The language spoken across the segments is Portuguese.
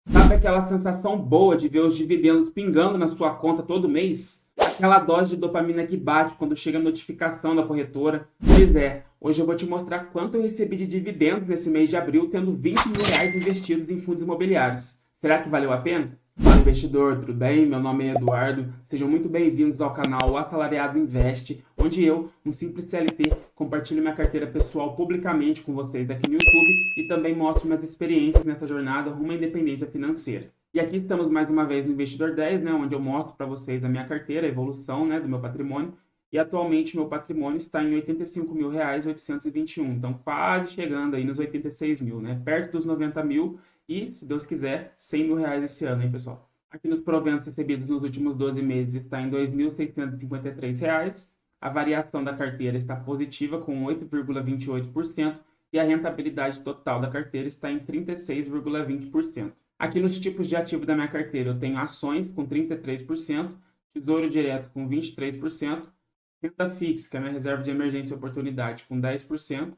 Sabe aquela sensação boa de ver os dividendos pingando na sua conta todo mês? Aquela dose de dopamina que bate quando chega a notificação da corretora? Pois é, hoje eu vou te mostrar quanto eu recebi de dividendos nesse mês de abril, tendo R$ 20.000 investidos em fundos imobiliários. Será que valeu a pena? Fala investidor, tudo bem? Meu nome é Eduardo. Sejam muito bem-vindos ao canal O Assalariado Investe, onde eu, um simples CLT, compartilho minha carteira pessoal publicamente com vocês aqui no YouTube e também mostro minhas experiências nessa jornada rumo à independência financeira. E aqui estamos mais uma vez no Investidor 10, né, onde eu mostro para vocês a minha carteira, a evolução, né, do meu patrimônio. E atualmente meu patrimônio está em R$ 85.821, então quase chegando aí nos 86 mil, né, perto dos 90 mil e, se Deus quiser, R$ 100.000 esse ano, hein, pessoal? Aqui nos proventos recebidos nos últimos 12 meses está em R$ 2.653. A variação da carteira está positiva com 8,28% e a rentabilidade total da carteira está em 36,20%. Aqui nos tipos de ativo da minha carteira eu tenho ações com 33%, tesouro direto com 23%, renda fixa, que é a minha reserva de emergência e oportunidade, com 10%,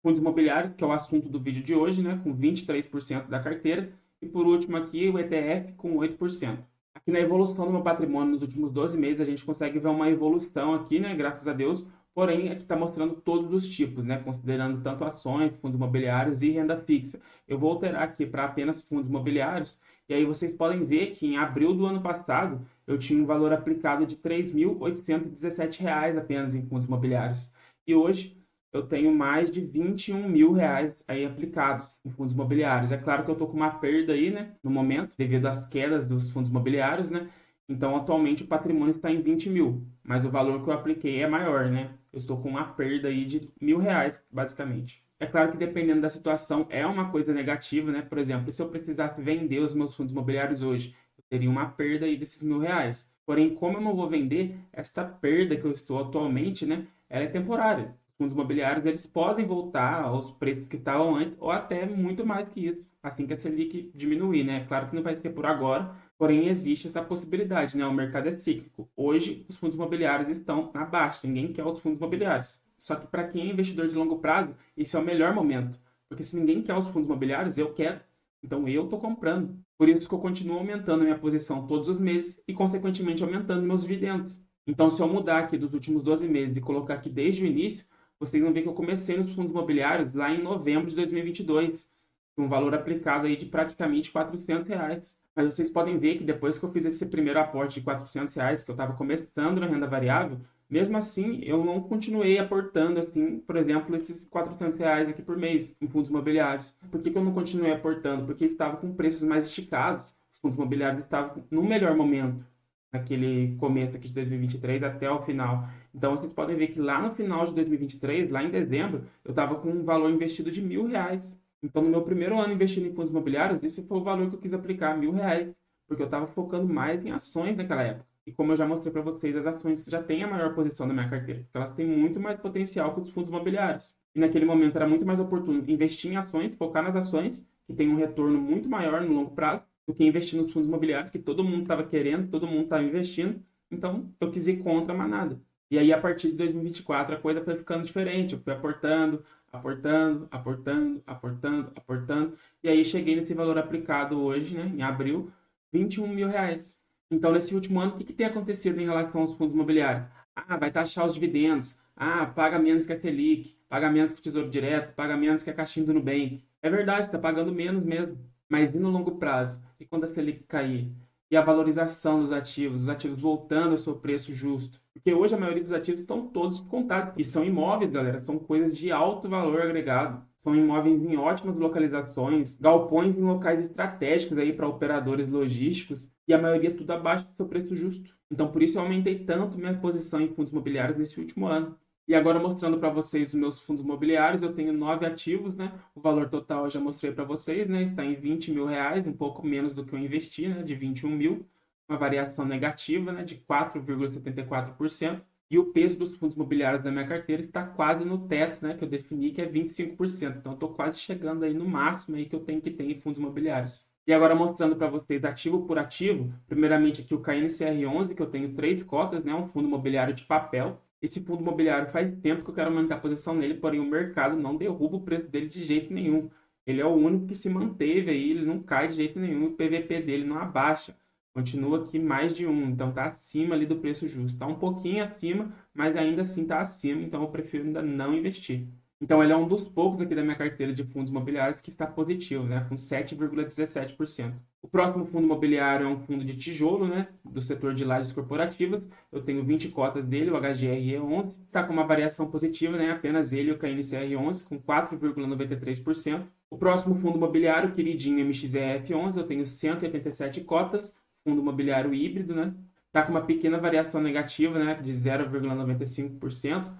fundos imobiliários, que é o assunto do vídeo de hoje, né, com 23% da carteira, e por último aqui o ETF com 8%. Aqui na evolução do meu patrimônio nos últimos 12 meses, a gente consegue ver uma evolução aqui, né, graças a Deus, porém aqui está mostrando todos os tipos, né, considerando tanto ações, fundos imobiliários e renda fixa. Eu vou alterar aqui para apenas fundos imobiliários, e aí vocês podem ver que em abril do ano passado, eu tinha um valor aplicado de R$ 3.817 apenas em fundos imobiliários. E hoje eu tenho mais de R$ 21.000 aí aplicados em fundos imobiliários. É claro que eu estou com uma perda aí, né, no momento, devido às quedas dos fundos imobiliários, né? Então, atualmente, o patrimônio está em 20 mil, mas o valor que eu apliquei é maior, né? Eu estou com uma perda aí de R$ 1.000, basicamente. É claro que dependendo da situação é uma coisa negativa, né? Por exemplo, se eu precisasse vender os meus fundos imobiliários hoje, eu teria uma perda aí desses R$ 1.000. Porém, como eu não vou vender, esta perda que eu estou atualmente, né, ela é temporária. Fundos imobiliários eles podem voltar aos preços que estavam antes ou até muito mais que isso, assim que a Selic diminuir, né? Claro que não vai ser por agora, porém existe essa possibilidade, né? O mercado é cíclico. Hoje os fundos imobiliários estão na baixa, ninguém quer os fundos imobiliários. Só que para quem é investidor de longo prazo, esse é o melhor momento, porque se ninguém quer os fundos imobiliários, eu quero. Então eu estou comprando. Por isso que eu continuo aumentando a minha posição todos os meses e, consequentemente, aumentando meus dividendos. Então, se eu mudar aqui dos últimos 12 meses e colocar aqui desde o início, vocês vão ver que eu comecei nos fundos imobiliários lá em novembro de 2022, com um valor aplicado aí de praticamente R$ 400. Mas vocês podem ver que depois que eu fiz esse primeiro aporte de R$ 400, que eu estava começando na renda variável, mesmo assim eu não continuei aportando, assim, por exemplo, esses R$ 400 aqui por mês em fundos imobiliários. Por que eu não continuei aportando? Porque estava com preços mais esticados. Os fundos imobiliários estavam no melhor momento, naquele começo aqui de 2023 até o final. Então, vocês podem ver que lá no final de 2023, lá em dezembro, eu estava com um valor investido de R$ 1.000. Então, no meu primeiro ano investindo em fundos imobiliários, esse foi o valor que eu quis aplicar, R$ 1.000, porque eu estava focando mais em ações naquela época. E como eu já mostrei para vocês, as ações já têm a maior posição na minha carteira, porque elas têm muito mais potencial que os fundos imobiliários. E naquele momento era muito mais oportuno investir em ações, focar nas ações, que tem um retorno muito maior no longo prazo, do que investir nos fundos imobiliários, que todo mundo estava querendo, todo mundo estava investindo. Então, eu quis ir contra a manada. E aí, a partir de 2024, a coisa foi ficando diferente. Eu fui aportando, aportando, aportando, aportando, aportando. E aí, cheguei nesse valor aplicado hoje, né, em abril, R$ 21.000. Então, nesse último ano, o que tem acontecido em relação aos fundos imobiliários? Ah, vai taxar os dividendos. Ah, paga menos que a Selic, paga menos que o Tesouro Direto, paga menos que a caixinha do Nubank. É verdade, está pagando menos mesmo. Mas e no longo prazo? E quando a Selic cair? E a valorização dos ativos, os ativos voltando ao seu preço justo? Porque hoje a maioria dos ativos estão todos descontados. E são imóveis, galera, são coisas de alto valor agregado. São imóveis em ótimas localizações, galpões em locais estratégicos aí para operadores logísticos, e a maioria tudo abaixo do seu preço justo. Então, por isso eu aumentei tanto minha posição em fundos imobiliários nesse último ano. E agora mostrando para vocês os meus fundos imobiliários, eu tenho 9 ativos, né? O valor total eu já mostrei para vocês, né? Está em R$ 20.000, um pouco menos do que eu investi, né? De 21 mil, uma variação negativa, né? De 4,74%. E o peso dos fundos imobiliários da minha carteira está quase no teto, né? Que eu defini que é 25%. Então, eu estou quase chegando aí no máximo aí que eu tenho que ter em fundos imobiliários. E agora mostrando para vocês ativo por ativo, primeiramente aqui o KNCR11, que eu tenho 3 cotas, né? Um fundo imobiliário de papel. Esse fundo imobiliário faz tempo que eu quero aumentar a posição nele, porém o mercado não derruba o preço dele de jeito nenhum. Ele é o único que se manteve aí, ele não cai de jeito nenhum, o PVP dele não abaixa. Continua aqui mais de 1, então tá acima ali do preço justo. Tá um pouquinho acima, mas ainda assim tá acima, então eu prefiro ainda não investir. Então ele é um dos poucos aqui da minha carteira de fundos imobiliários que está positivo, né, com 7,17%. O próximo fundo imobiliário é um fundo de tijolo, né, do setor de lajes corporativas. Eu tenho 20 cotas dele, o HGRE11, está com uma variação positiva, né, apenas ele, o KNCR11, com 4,93%. O próximo fundo imobiliário, queridinho MXEF11, eu tenho 187 cotas, fundo imobiliário híbrido, né, está com uma pequena variação negativa, né, de 0,95%.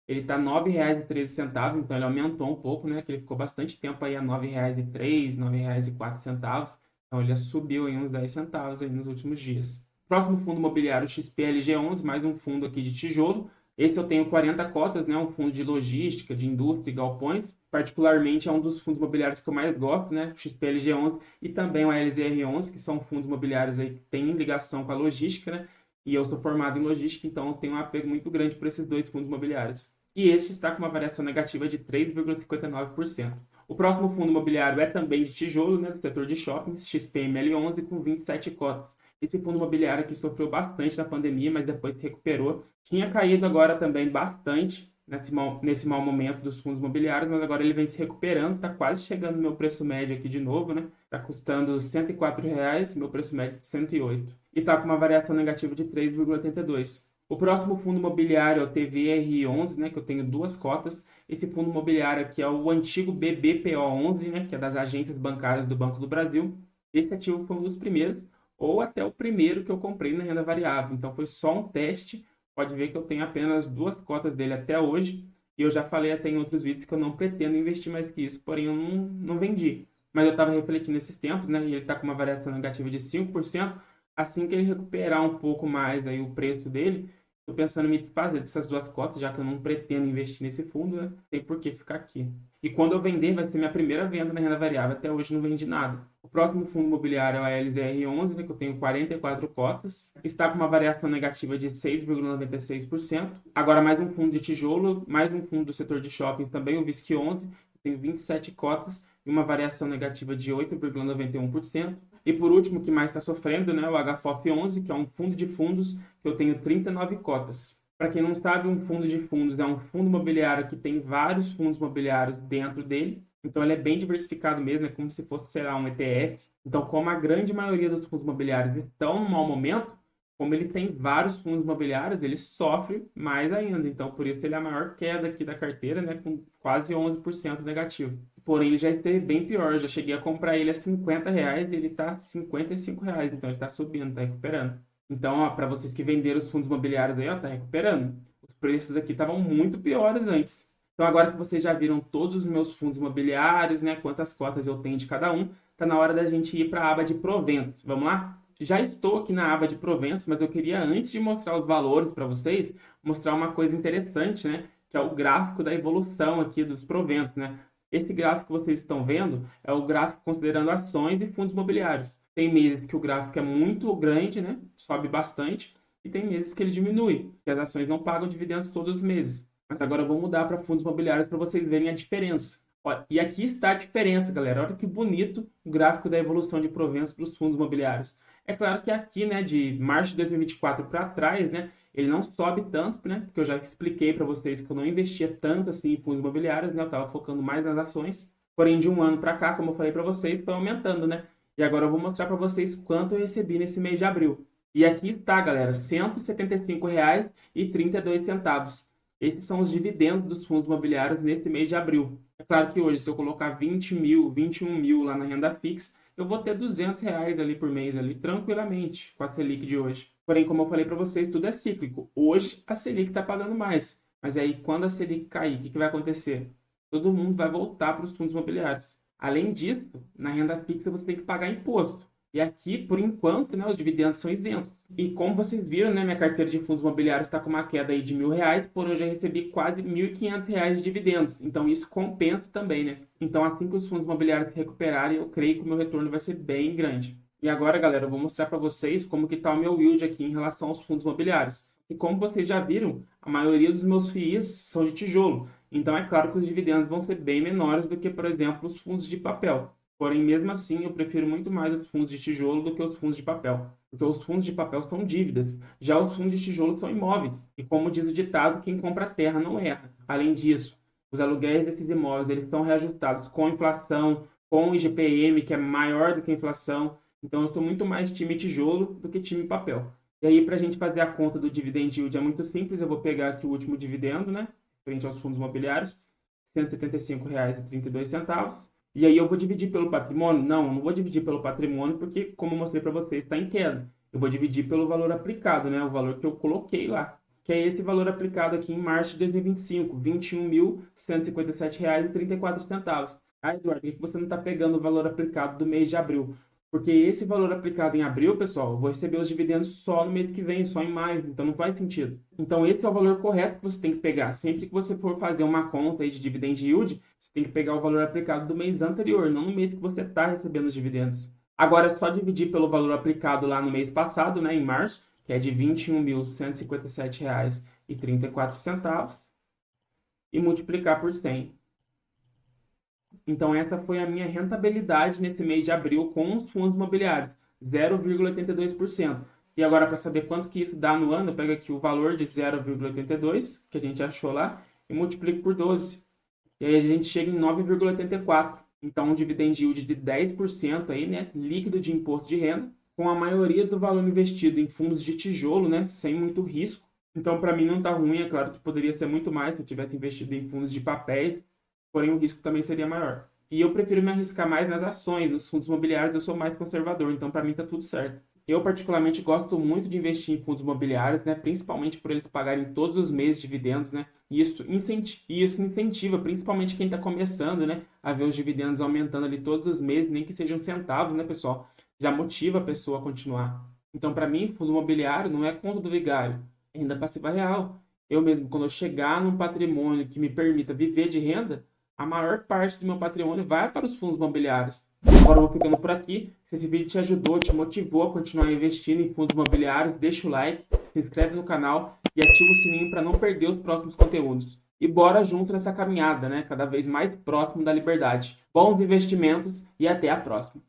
Ele está R$ 9,13, então ele aumentou um pouco, né? Que ele ficou bastante tempo aí a R$ 9,03, R$ 9,04. Então ele subiu aí uns 10 centavos aí nos últimos dias. Próximo fundo imobiliário XPLG11, mais um fundo aqui de tijolo. Esse eu tenho 40 cotas, né? Um fundo de logística, de indústria e galpões. Particularmente é um dos fundos imobiliários que eu mais gosto, né? O XPLG11 e também o ALZR11, que são fundos imobiliários aí que têm ligação com a logística, né? E eu sou formado em logística, então eu tenho um apego muito grande por esses dois fundos imobiliários. E este está com uma variação negativa de 3,59%. O próximo fundo imobiliário é também de tijolo, né, do setor de shoppings, XPML11, com 27 cotas. Esse fundo imobiliário aqui sofreu bastante na pandemia, mas depois se recuperou. Tinha caído agora também bastante nesse mau momento dos fundos imobiliários, mas agora ele vem se recuperando, está quase chegando no meu preço médio aqui de novo, né? Está custando R$ 104,00, meu preço médio de 108. E está com uma variação negativa de 3,82%. O próximo fundo imobiliário é o TVRI11, né, que eu tenho duas cotas. Esse fundo imobiliário aqui é o antigo BBPO11, né, que é das agências bancárias do Banco do Brasil. Esse ativo foi um dos primeiros, ou até o primeiro que eu comprei na renda variável. Então foi só um teste. Pode ver que eu tenho apenas duas cotas dele até hoje. E eu já falei até em outros vídeos que eu não pretendo investir mais que isso, porém eu não vendi. Mas eu estava refletindo nesses tempos, né, e ele está com uma variação negativa de 5%. Assim que ele recuperar um pouco mais aí o preço dele, estou pensando em me desfazer dessas duas cotas, já que eu não pretendo investir nesse fundo, né? Tem por que ficar aqui. E quando eu vender, vai ser minha primeira venda na renda variável. Até hoje não vendi nada. O próximo fundo imobiliário é a LZR11, né, que eu tenho 44 cotas. Está com uma variação negativa de 6,96%. Agora mais um fundo de tijolo, mais um fundo do setor de shoppings também, o VISC11. Tenho 27 cotas e uma variação negativa de 8,91%. E por último, o que mais está sofrendo, né, o HFOF11, que é um fundo de fundos que eu tenho 39 cotas. Para quem não sabe, um fundo de fundos é um fundo imobiliário que tem vários fundos imobiliários dentro dele. Então ele é bem diversificado mesmo, é como se fosse, sei lá, um ETF. Então, como a grande maioria dos fundos imobiliários estão no mau momento, como ele tem vários fundos imobiliários, ele sofre mais ainda. Então, por isso ele é a maior queda aqui da carteira, né, com quase 11% negativo. Porém, ele já esteve bem pior. Eu já cheguei a comprar ele a R$ 50 e ele está a R$ 55. Então, ele está subindo, está recuperando. Então, para vocês que venderam os fundos imobiliários aí, ó, tá recuperando. Os preços aqui estavam muito piores antes. Então, agora que vocês já viram todos os meus fundos imobiliários, né, quantas cotas eu tenho de cada um, tá na hora da gente ir para a aba de proventos. Vamos lá? Já estou aqui na aba de proventos, mas eu queria, antes de mostrar os valores para vocês, mostrar uma coisa interessante, né? Que é o gráfico da evolução aqui dos proventos, né? Esse gráfico que vocês estão vendo é o gráfico considerando ações e fundos imobiliários. Tem meses que o gráfico é muito grande, né? Sobe bastante, e tem meses que ele diminui, que as ações não pagam dividendos todos os meses. Mas agora eu vou mudar para fundos imobiliários para vocês verem a diferença. Ó, e aqui está a diferença, galera. Olha que bonito o gráfico da evolução de proventos para os fundos imobiliários. É claro que aqui, né, de março de 2024 para trás, né, ele não sobe tanto, né, porque eu já expliquei para vocês que eu não investia tanto assim em fundos imobiliários, né, eu estava focando mais nas ações. Porém, de um ano para cá, como eu falei para vocês, foi aumentando, né? E agora eu vou mostrar para vocês quanto eu recebi nesse mês de abril. E aqui está, galera, R$ 175,32. Esses são os dividendos dos fundos imobiliários nesse mês de abril. É claro que hoje, se eu colocar 20 mil, 21 mil lá na renda fixa, eu vou ter R$ 200 ali por mês, ali, tranquilamente, com a Selic de hoje. Porém, como eu falei para vocês, tudo é cíclico. Hoje, a Selic está pagando mais. Mas aí, quando a Selic cair, o que vai acontecer? Todo mundo vai voltar para os fundos imobiliários. Além disso, na renda fixa você tem que pagar imposto. E aqui, por enquanto, né, os dividendos são isentos. E como vocês viram, né, minha carteira de fundos imobiliários está com uma queda aí de R$ 1.000, porém eu já recebi quase R$ 1.500 de dividendos. Então isso compensa também, né? Então assim que os fundos imobiliários se recuperarem, eu creio que o meu retorno vai ser bem grande. E agora, galera, eu vou mostrar para vocês como que está o meu yield aqui em relação aos fundos imobiliários. E como vocês já viram, a maioria dos meus FIIs são de tijolo. Então, é claro que os dividendos vão ser bem menores do que, por exemplo, os fundos de papel. Porém, mesmo assim, eu prefiro muito mais os fundos de tijolo do que os fundos de papel. Porque os fundos de papel são dívidas, já os fundos de tijolo são imóveis. E como diz o ditado, quem compra terra não erra. Além disso, os aluguéis desses imóveis eles são reajustados com inflação, com o IGPM, que é maior do que a inflação. Então, eu sou muito mais time tijolo do que time papel. E aí, para a gente fazer a conta do dividend yield é muito simples. Eu vou pegar aqui o último dividendo, né? Frente aos fundos imobiliários, R$ 175,32. E aí eu vou dividir pelo patrimônio? Não vou dividir pelo patrimônio, porque, como eu mostrei para vocês, está em queda. Eu vou dividir pelo valor aplicado, né? O valor que eu coloquei lá, que é esse valor aplicado aqui em março de 2025, R$ 21.157,34. Ah, Eduardo, por que você não está pegando o valor aplicado do mês de abril? Porque esse valor aplicado em abril, pessoal, eu vou receber os dividendos só no mês que vem, só em maio. Então não faz sentido. Então esse é o valor correto que você tem que pegar. Sempre que você for fazer uma conta aí de dividend yield, você tem que pegar o valor aplicado do mês anterior, não no mês que você está recebendo os dividendos. Agora é só dividir pelo valor aplicado lá no mês passado, né, em março, que é de R$ 21.157,34, e multiplicar por 100. Então, essa foi a minha rentabilidade nesse mês de abril com os fundos imobiliários, 0,82%. E agora, para saber quanto que isso dá no ano, eu pego aqui o valor de 0,82, que a gente achou lá, e multiplico por 12. E aí a gente chega em 9,84. Então, um dividend yield de 10% aí, né, líquido de imposto de renda, com a maioria do valor investido em fundos de tijolo, né, sem muito risco. Então, para mim não está ruim, é claro que poderia ser muito mais se eu tivesse investido em fundos de papéis, porém o risco também seria maior. E eu prefiro me arriscar mais nas ações, nos fundos imobiliários eu sou mais conservador, então para mim está tudo certo. Eu particularmente gosto muito de investir em fundos imobiliários, né, principalmente por eles pagarem todos os meses dividendos, né, e isso incentiva principalmente quem está começando, né, a ver os dividendos aumentando ali todos os meses, nem que sejam centavos, né, pessoal, já motiva a pessoa a continuar. Então, para mim, fundo imobiliário não é conta do vigário, é renda passiva real. Eu mesmo, quando eu chegar num patrimônio que me permita viver de renda, a maior parte do meu patrimônio vai para os fundos imobiliários. Agora eu vou ficando por aqui. Se esse vídeo te ajudou, te motivou a continuar investindo em fundos imobiliários, deixa o like, se inscreve no canal e ativa o sininho para não perder os próximos conteúdos. E bora junto nessa caminhada, né? Cada vez mais próximo da liberdade. Bons investimentos e até a próxima.